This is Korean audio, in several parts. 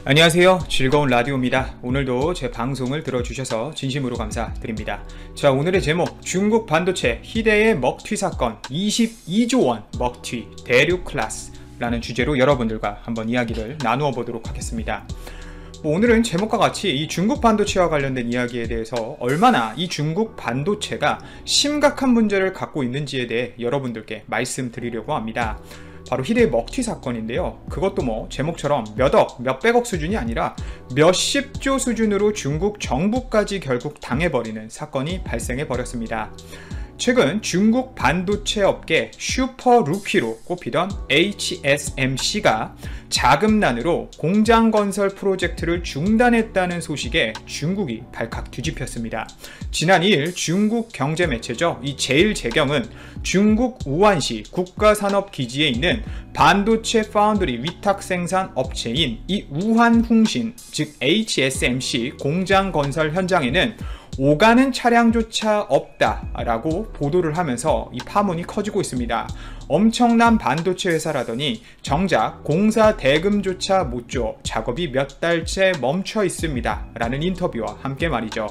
안녕하세요. 즐거운 라디오입니다. 오늘도 제 방송을 들어주셔서 진심으로 감사드립니다. 자, 오늘의 제목, 중국 반도체 희대의 먹튀 사건 22조 원 먹튀 대륙 클래스 라는 주제로 여러분들과 한번 이야기를 나누어 보도록 하겠습니다. 오늘은 제목과 같이 이 중국 반도체와 관련된 이야기에 대해서 얼마나 이 중국 반도체가 심각한 문제를 갖고 있는지에 대해 여러분들께 말씀드리려고 합니다. 바로 희대의 먹튀 사건인데요. 그것도 제목처럼 몇억, 몇백억 수준이 아니라 몇십조 수준으로 중국 정부까지 결국 당해버리는 사건이 발생해 버렸습니다. 최근 중국 반도체 업계 슈퍼 루키로 꼽히던 HSMC가 자금난으로 공장 건설 프로젝트를 중단했다는 소식에 중국이 발칵 뒤집혔습니다. 지난 2일 중국 경제 매체죠. 이 제일제경은 중국 우한시 국가산업기지에 있는 반도체 파운드리 위탁 생산 업체인 이 우한홍신, 즉 HSMC 공장 건설 현장에는 오가는 차량조차 없다라고 보도를 하면서 이 파문이 커지고 있습니다. 엄청난 반도체 회사라더니 정작 공사 대금조차 못 줘 작업이 몇 달째 멈춰 있습니다 라는 인터뷰와 함께 말이죠.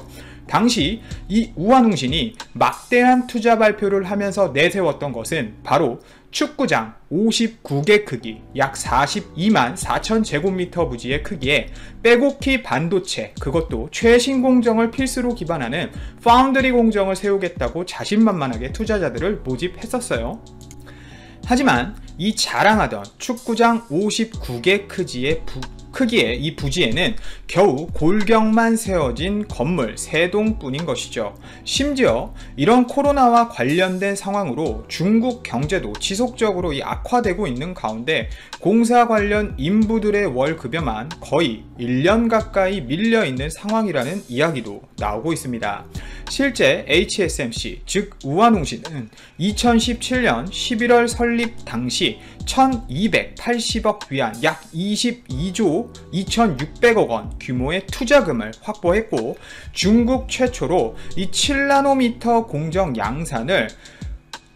당시 이 우한홍신이 막대한 투자 발표를 하면서 내세웠던 것은 바로 축구장 59개 크기, 약 42만 4천 제곱미터 부지의 크기에 빼곡히 반도체, 그것도 최신 공정을 필수로 기반하는 파운드리 공정을 세우겠다고 자신만만하게 투자자들을 모집했었어요. 하지만 이 자랑하던 축구장 59개 크기의 이 부지에는 겨우 골격만 세워진 건물 3동뿐인 것이죠. 심지어 이런 코로나와 관련된 상황으로 중국 경제도 지속적으로 악화되고 있는 가운데 공사 관련 인부들의 월급여만 거의 1년 가까이 밀려있는 상황이라는 이야기도 나오고 있습니다. 실제 HSMC, 즉 우한홍신은 2017년 11월 설립 당시 1280억 위안, 약 22조 2600억 원 규모의 투자금을 확보했고 중국 최초로 이 7나노미터 공정 양산을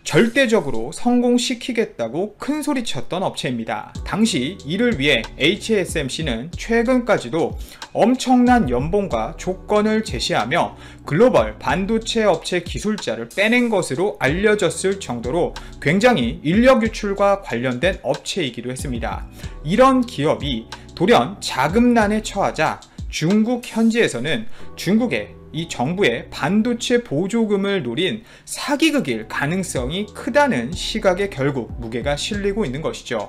절대적으로 성공시키겠다고 큰소리쳤던 업체입니다. 당시 이를 위해 HSMC는 최근까지도 엄청난 연봉과 조건을 제시하며 글로벌 반도체 업체 기술자를 빼낸 것으로 알려졌을 정도로 굉장히 인력 유출과 관련된 업체이기도 했습니다. 이런 기업이 돌연 자금난에 처하자 중국 현지에서는 중국의 이 정부의 반도체 보조금을 노린 사기극일 가능성이 크다는 시각에 결국 무게가 실리고 있는 것이죠.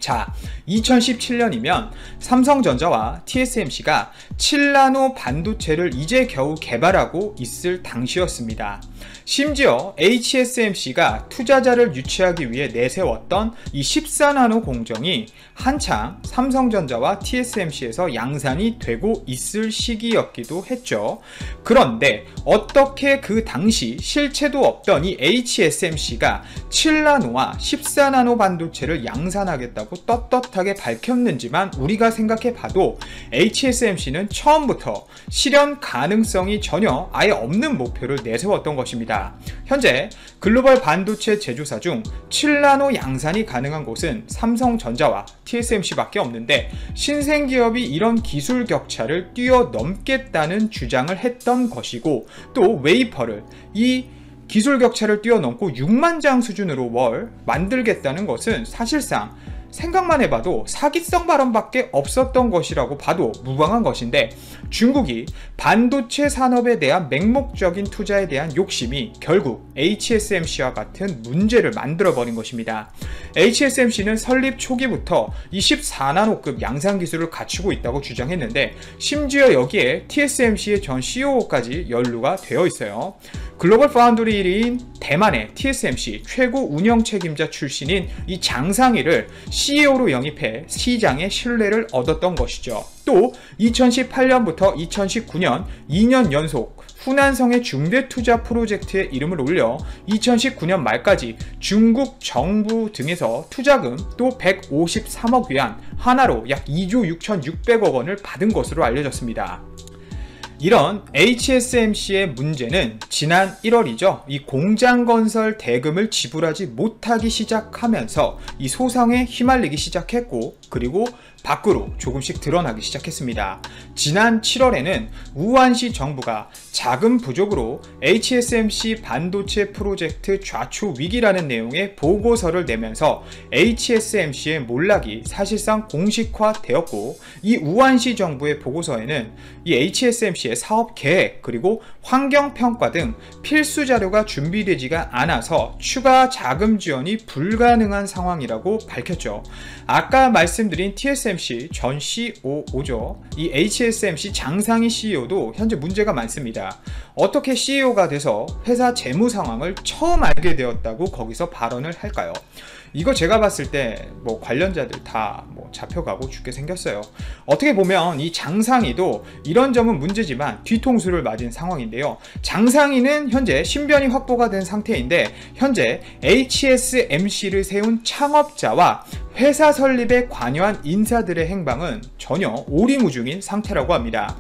자, 2017년이면 삼성전자와 TSMC가 7나노 반도체를 이제 겨우 개발하고 있을 당시였습니다. 심지어 HSMC가 투자자를 유치하기 위해 내세웠던 이 14나노 공정이 한창 삼성전자와 TSMC에서 양산이 되고 있을 시기였기도 했죠. 그런데 어떻게 그 당시 실체도 없던 이 HSMC가 7나노와 14나노 반도체를 양산하겠다고 떳떳하게 밝혔는지만 우리가 생각해 봐도 HSMC는 처음부터 실현 가능성이 전혀 아예 없는 목표를 내세웠던 것입니다. 현재 글로벌 반도체 제조사 중 7나노 양산이 가능한 곳은 삼성전자와 TSMC밖에 없는데 신생기업이 이런 기술 격차를 뛰어넘겠다는 주장을 했던 것이고 또 웨이퍼를 이 기술 격차를 뛰어넘고 6만 장 수준으로 월 만들겠다는 것은 사실상 생각만 해봐도 사기성 발언밖에 없었던 것이라고 봐도 무방한 것인데 중국이 반도체 산업에 대한 맹목적인 투자에 대한 욕심이 결국 HSMC와 같은 문제를 만들어버린 것입니다. HSMC는 설립 초기부터 24나노급 양산 기술을 갖추고 있다고 주장했는데 심지어 여기에 TSMC의 전 CEO까지 연루가 되어 있어요. 글로벌 파운드리 1위인 대만의 TSMC 최고 운영 책임자 출신인 이 장상희를 CEO로 영입해 시장의 신뢰를 얻었던 것이죠. 또 2018년부터 2019년 2년 연속 후난성의 중대투자 프로젝트에 이름을 올려 2019년 말까지 중국 정부 등에서 투자금 또 153억 위안, 하나로 약 2조 6,600억 원을 받은 것으로 알려졌습니다. 이런 HSMC의 문제는 지난 1월이죠. 이 공장 건설 대금을 지불하지 못하기 시작하면서 이 소송에 휘말리기 시작했고, 그리고 밖으로 조금씩 드러나기 시작했습니다. 지난 7월에는 우한시 정부가 자금 부족으로 HSMC 반도체 프로젝트 좌초 위기라는 내용의 보고서를 내면서 HSMC의 몰락이 사실상 공식화되었고, 이 우한시 정부의 보고서에는 이 HSMC의 사업 계획 그리고 환경평가 등 필수 자료가 준비되지가 않아서 추가 자금 지원이 불가능한 상황이라고 밝혔죠. 아까 말씀드린 TSMC 전 CEO죠. 이 HSMC 장상희 CEO도 현재 문제가 많습니다. 어떻게 CEO가 돼서 회사 재무 상황을 처음 알게 되었다고 거기서 발언을 할까요? 이거 제가 봤을 때 관련자들 다 잡혀가고 죽게 생겼어요. 어떻게 보면 이 장상희도 이런 점은 문제지만 뒤통수를 맞은 상황인데요. 장상희는 현재 신변이 확보가 된 상태인데, 현재 HSMC를 세운 창업자와 회사 설립에 관여한 인사들의 행방은 전혀 오리무중인 상태라고 합니다.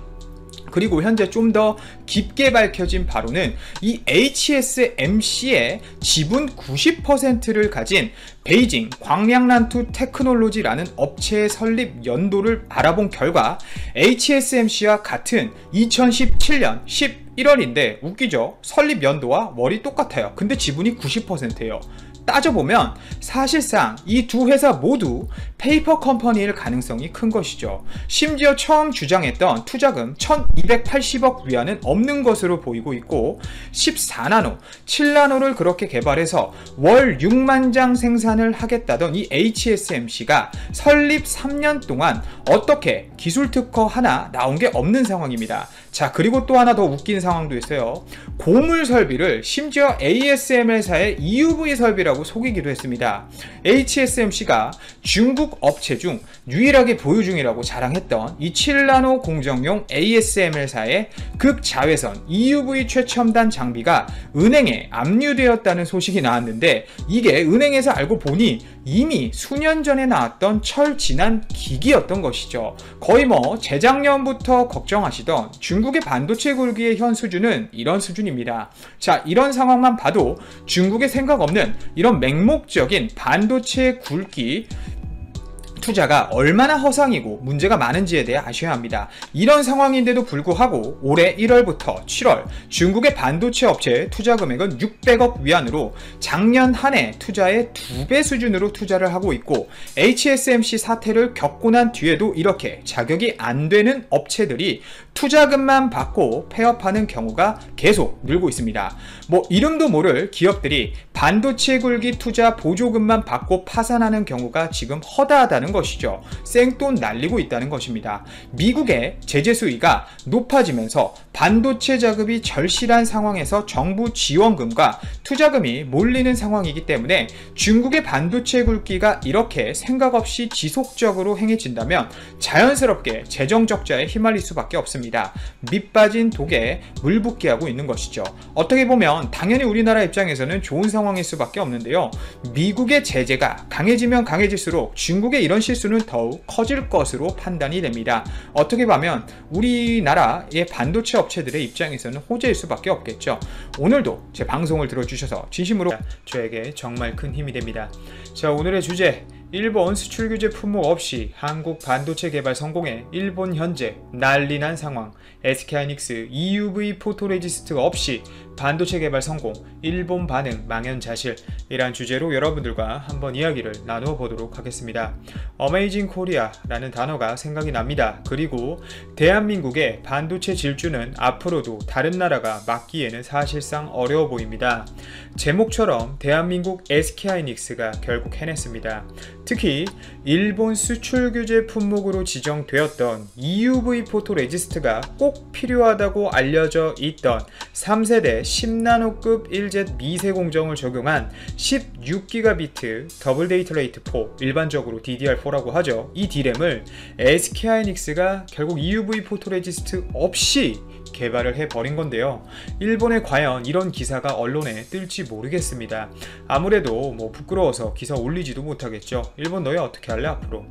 그리고 현재 좀 더 깊게 밝혀진 바로는 이 HSMC의 지분 90%를 가진 베이징 광량란투 테크놀로지라는 업체의 설립 연도를 알아본 결과 HSMC와 같은 2017년 11월인데 웃기죠? 설립 연도와 월이 똑같아요. 근데 지분이 90%예요. 따져보면 사실상 이 두 회사 모두 페이퍼 컴퍼니일 가능성이 큰 것이죠. 심지어 처음 주장했던 투자금 1280억 위안은 없는 것으로 보이고 있고, 14나노, 7나노를 그렇게 개발해서 월 6만 장 생산을 하겠다던 이 HSMC가 설립 3년 동안 어떻게 기술 특허 하나 나온 게 없는 상황입니다. 자, 그리고 또 하나 더 웃긴 상황도 있어요. 고물 설비를 심지어 ASML사의 EUV 설비라고 속이기도 했습니다. HSMC가 중국 업체 중 유일하게 보유 중이라고 자랑했던 이 7나노 공정용 ASML사의 극자외선 EUV 최첨단 장비가 은행에 압류되었다는 소식이 나왔는데, 이게 은행에서 알고 보니 이미 수년 전에 나왔던 철진한 기기였던 것이죠. 거의 재작년부터 걱정하시던 중국의 반도체 굴기의 현 수준은 이런 수준입니다. 자, 이런 상황만 봐도 중국의 생각 없는 이런 맹목적인 반도체 굴기 투자가 얼마나 허상이고 문제가 많은지에 대해 아셔야 합니다. 이런 상황인데도 불구하고 올해 1월부터 7월 중국의 반도체 업체의 투자 금액은 600억 위안으로 작년 한 해 투자의 2배 수준으로 투자를 하고 있고, HSMC 사태를 겪고 난 뒤에도 이렇게 자격이 안 되는 업체들이 투자금만 받고 폐업하는 경우가 계속 늘고 있습니다. 이름도 모를 기업들이 반도체 굴기 투자 보조금만 받고 파산하는 경우가 지금 허다하다는 것이죠. 생돈 날리고 있다는 것입니다. 미국의 제재 수위가 높아지면서 반도체 자급이 절실한 상황에서 정부 지원금과 투자금이 몰리는 상황이기 때문에 중국의 반도체 굴기가 이렇게 생각 없이 지속적으로 행해진다면 자연스럽게 재정 적자에 휘말릴 수밖에 없습니다. 밑 빠진 독에 물 붓게 하고 있는 것이죠. 어떻게 보면 당연히 우리나라 입장에서는 좋은 상황일 수밖에 없는데요. 미국의 제재가 강해지면 강해질수록 중국의 이런 실수는 더욱 커질 것으로 판단이 됩니다. 어떻게 보면 우리나라의 반도체 업체들의 입장에서는 호재일 수밖에 없겠죠. 오늘도 제 방송을 들어주셔서 진심으로 저에게 정말 큰 힘이 됩니다. 자, 오늘의 주제, 일본 수출 규제 품목 없이 한국 반도체 개발 성공에 일본 현재 난리난 상황, SK하이닉스 EUV 포토레지스트 없이 반도체 개발 성공, 일본 반응 망연자실, 이란 주제로 여러분들과 한번 이야기를 나누어 보도록 하겠습니다. 어메이징 코리아라는 단어가 생각이 납니다. 그리고 대한민국의 반도체 질주는 앞으로도 다른 나라가 막기에는 사실상 어려워 보입니다. 제목처럼 대한민국 SK하이닉스가 결국 해냈습니다. 특히 일본 수출 규제 품목으로 지정되었던 EUV 포토레지스트가 꼭 필요하다고 알려져 있던 3세대 10나노급 1Z 미세 공정을 적용한 16GB 더블 데이터 레이트 4, 일반적으로 DDR4라고 하죠. 이 D램을 SK하이닉스가 결국 EUV 포토레지스트 없이 개발을 해버린 건데요. 일본에 과연 이런 기사가 언론에 뜰지 모르겠습니다. 아무래도 부끄러워서 기사 올리지도 못하겠죠. 일본 너희 어떻게 할래 앞으로.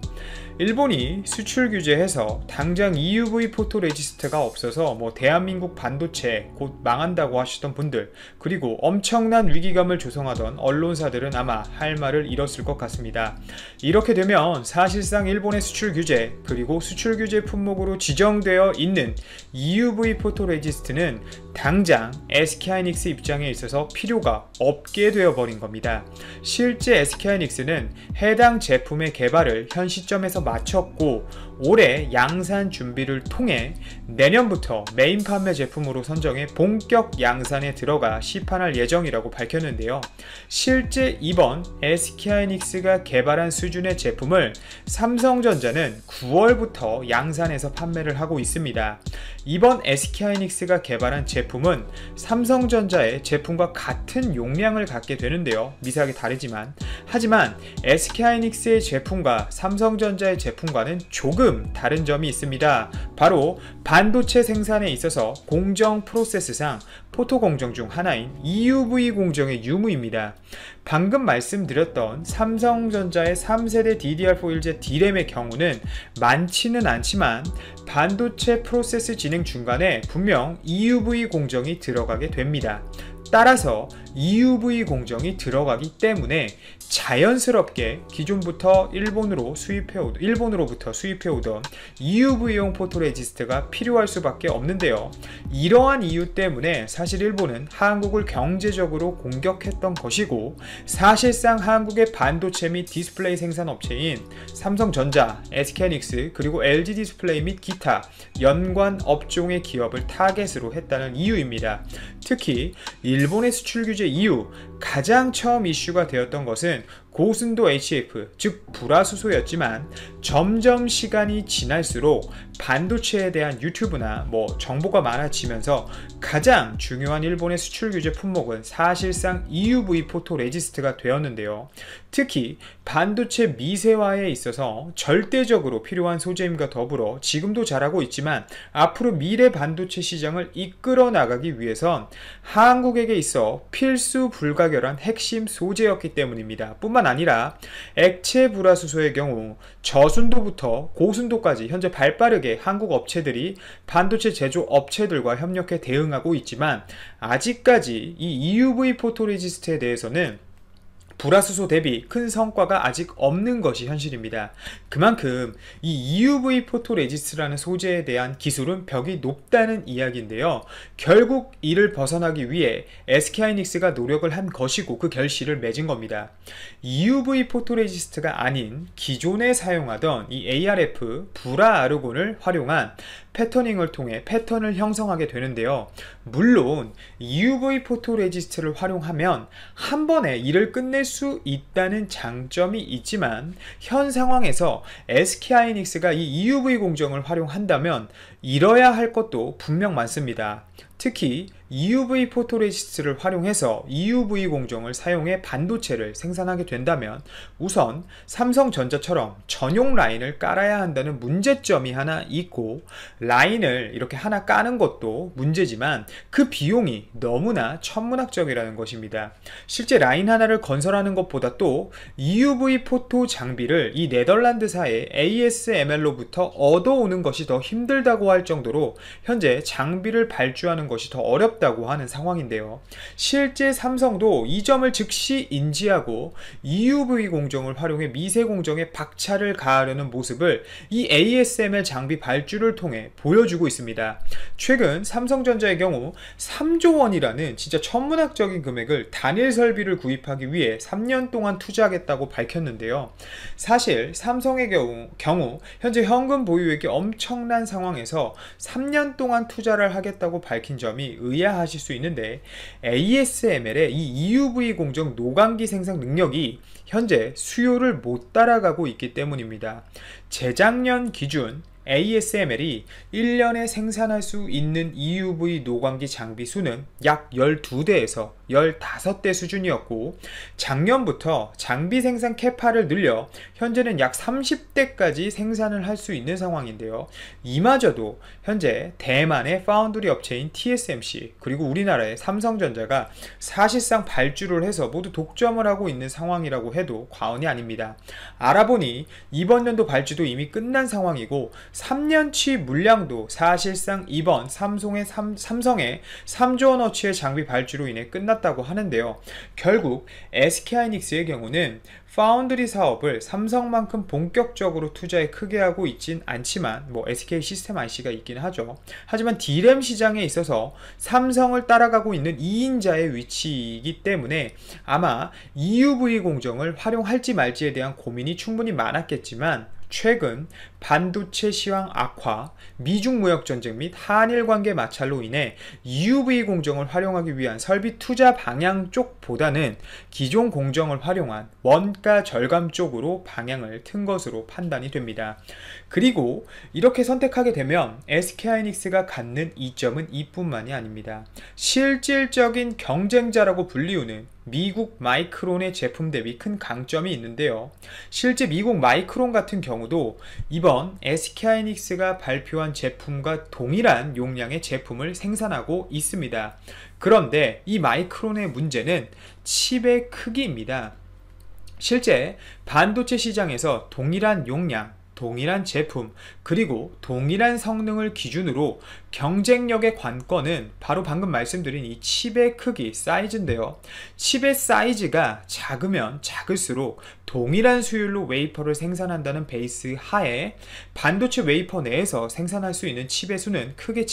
일본이 수출 규제해서 당장 EUV 포토레지스트가 없어서 대한민국 반도체 곧 망한다고 하시던 분들, 그리고 엄청난 위기감을 조성하던 언론사들은 아마 할 말을 잃었을 것 같습니다. 이렇게 되면 사실상 일본의 수출 규제, 그리고 수출 규제 품목으로 지정되어 있는 EUV 포토레지스트는 당장 SK하이닉스 입장에 있어서 필요가 없게 되어버린 겁니다. 실제 SK하이닉스는 해당 제품의 개발을 현 시점에서 마쳤고 올해 양산 준비를 통해 내년부터 메인 판매 제품으로 선정해 본격 양산에 들어가 시판할 예정이라고 밝혔는데요. 실제 이번 SK하이닉스가 개발한 수준의 제품을 삼성전자는 9월부터 양산해서 판매를 하고 있습니다. 이번 SK하이닉스가 개발한 제품은 삼성전자의 제품과 같은 용량을 갖게 되는데요. 미세하게 다르지만, 하지만 SK하이닉스의 제품과 삼성전자의 제품과는 조금 다른 점이 있습니다. 바로 반도체 생산에 있어서 공정 프로세스상 포토 공정 중 하나인 EUV 공정의 유무입니다. 방금 말씀드렸던 삼성전자의 3세대 DDR4일제 D램의 경우는 많지는 않지만 반도체 프로세스 진행 중간에 분명 EUV 공정이 들어가게 됩니다. 따라서 EUV 공정이 들어가기 때문에 자연스럽게 기존부터 일본으로부터 수입해오던 EUV용 포토레지스트가 필요할 수밖에 없는데요. 이러한 이유 때문에 사실 일본은 한국을 경제적으로 공격했던 것이고, 사실상 한국의 반도체 및 디스플레이 생산 업체인 삼성전자, SK하이닉스, 그리고 LG디스플레이 및 기타 연관 업종의 기업을 타겟으로 했다는 이유입니다. 특히 일본의 수출 규제 이후 가장 처음 이슈가 되었던 것은 고순도 HF, 즉 불화수소였지만 점점 시간이 지날수록 반도체에 대한 유튜브나 정보가 많아지면서 가장 중요한 일본의 수출 규제 품목은 사실상 EUV 포토레지스트가 되었는데요. 특히 반도체 미세화에 있어서 절대적으로 필요한 소재임과 더불어 지금도 잘하고 있지만 앞으로 미래 반도체 시장을 이끌어 나가기 위해선 한국에게 있어 필수 불가결한 핵심 소재였기 때문입니다. 뿐만 아니라 액체 불화수소의 경우 저순도부터 고순도까지 현재 발빠르게 한국 업체들이 반도체 제조 업체들과 협력해 대응하고 있지만 아직까지 이 EUV 포토레지스트에 대해서는 불화수소 대비 큰 성과가 아직 없는 것이 현실입니다. 그만큼 이 EUV 포토레지스트라는 소재에 대한 기술은 벽이 높다는 이야기인데요. 결국 이를 벗어나기 위해 SK하이닉스가 노력을 한 것이고 그 결실을 맺은 겁니다. EUV 포토레지스트가 아닌 기존에 사용하던 이 ARF 불화 아르곤을 활용한 패터닝을 통해 패턴을 형성하게 되는데요. 물론 EUV 포토레지스트를 활용하면 한 번에 일을 끝낼 수 있다는 장점이 있지만 현 상황에서 SK하이닉스가 이 EUV 공정을 활용한다면 잃어야 할 것도 분명 많습니다. 특히 EUV 포토레지스트를 활용해서 EUV 공정을 사용해 반도체를 생산하게 된다면 우선 삼성전자처럼 전용 라인을 깔아야 한다는 문제점이 하나 있고, 라인을 이렇게 하나 까는 것도 문제지만 그 비용이 너무나 천문학적이라는 것입니다. 실제 라인 하나를 건설하는 것보다 또 EUV 포토 장비를 이 네덜란드사의 ASML로부터 얻어오는 것이 더 힘들다고 할 정도로 현재 장비를 발주하는 것이 더 어렵다고 하는 상황인데요. 실제 삼성도 이 점을 즉시 인지하고 EUV 공정을 활용해 미세 공정에 박차를 가하려는 모습을 이 ASML 장비 발주를 통해 보여주고 있습니다. 최근 삼성전자의 경우 3조 원이라는 진짜 천문학적인 금액을 단일 설비를 구입하기 위해 3년 동안 투자하겠다고 밝혔는데요. 사실 삼성의 경우 현재 현금 보유액이 엄청난 상황에서 3년 동안 투자를 하겠다고 밝힌 점이 의아하실 수 있는데, ASML의 이 EUV 공정 노광기 생산 능력이 현재 수요를 못 따라가고 있기 때문입니다. 재작년 기준 ASML이 1년에 생산할 수 있는 EUV 노광기 장비 수는 약 12대에서 15대 수준이었고, 작년부터 장비 생산 캐파를 늘려 현재는 약 30대까지 생산을 할 수 있는 상황인데요. 이마저도 현재 대만의 파운드리 업체인 TSMC 그리고 우리나라의 삼성전자가 사실상 발주를 해서 모두 독점을 하고 있는 상황이라고 해도 과언이 아닙니다. 알아보니 이번 연도 발주도 이미 끝난 상황이고 3년치 물량도 사실상 이번 삼성의 3조 원어치의 장비 발주로 인해 끝났다고 하는데요. 결국 SK하이닉스의 경우는 파운드리 사업을 삼성만큼 본격적으로 투자에 크게 하고 있진 않지만 SK 시스템 IC가 있긴 하죠. 하지만 D램 시장에 있어서 삼성을 따라가고 있는 2인자의 위치이기 때문에 아마 EUV 공정을 활용할지 말지에 대한 고민이 충분히 많았겠지만, 최근 반도체 시황 악화, 미중 무역 전쟁 및 한일 관계 마찰로 인해 EUV 공정을 활용하기 위한 설비 투자 방향 쪽보다는 기존 공정을 활용한 원가 절감 쪽으로 방향을 튼 것으로 판단이 됩니다. 그리고 이렇게 선택하게 되면 SK하이닉스가 갖는 이점은 이뿐만이 아닙니다. 실질적인 경쟁자라고 불리우는 미국 마이크론의 제품 대비 큰 강점이 있는데요. 실제 미국 마이크론 같은 경우도 이번 SK하이닉스가 발표한 제품과 동일한 용량의 제품을 생산하고 있습니다. 그런데 이 마이크론의 문제는 칩의 크기입니다. 실제 반도체 시장에서 동일한 용량, 동일한 제품, 그리고 동일한 성능을 기준으로 경쟁력의 관건은 바로 방금 말씀드린 이 칩의 크기, 사이즈인데요. 칩의 사이즈가 작으면 작을수록 동일한 수율로 웨이퍼를 생산한다는 베이스 하에 반도체 웨이퍼 내에서 생산할 수 있는 칩의 수는 크게